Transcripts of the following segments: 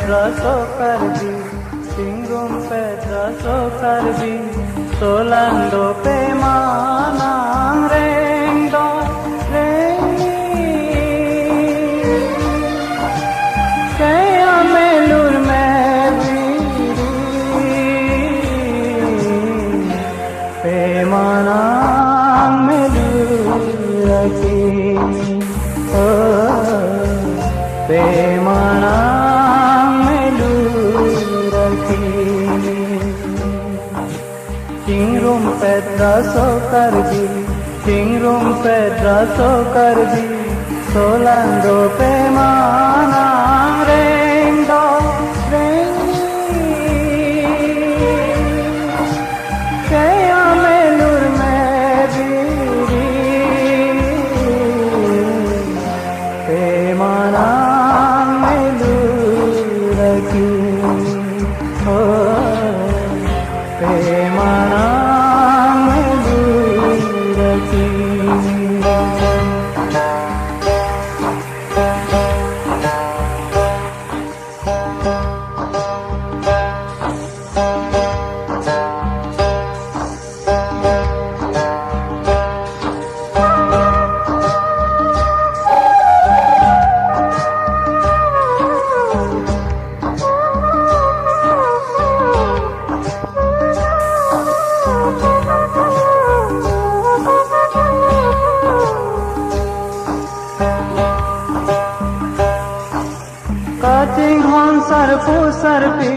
Pedroso Cardi, Singum Pedroso Cardi, Solando Pemanang Rengdo Rengi, Kaya Melur Meviri, Pemanang Meluraki, Pemanang Meluraki. Chingrum Pedroso Cardi, Chingrum Pedroso Cardi, Solando Pemanang Rengdo Rengi, Kaya Melur Meviri, Pemanang Meluraki, Pemanang Meluraki. Kating hon sarpu sarpi,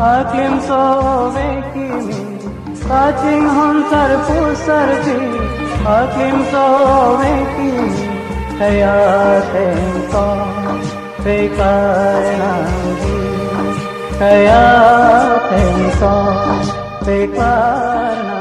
aklim sove kimi. Kating hon sarpu sarpi, aklim sove kimi. Hayaten ko bekar nangi, hayaten ko bekar nangi.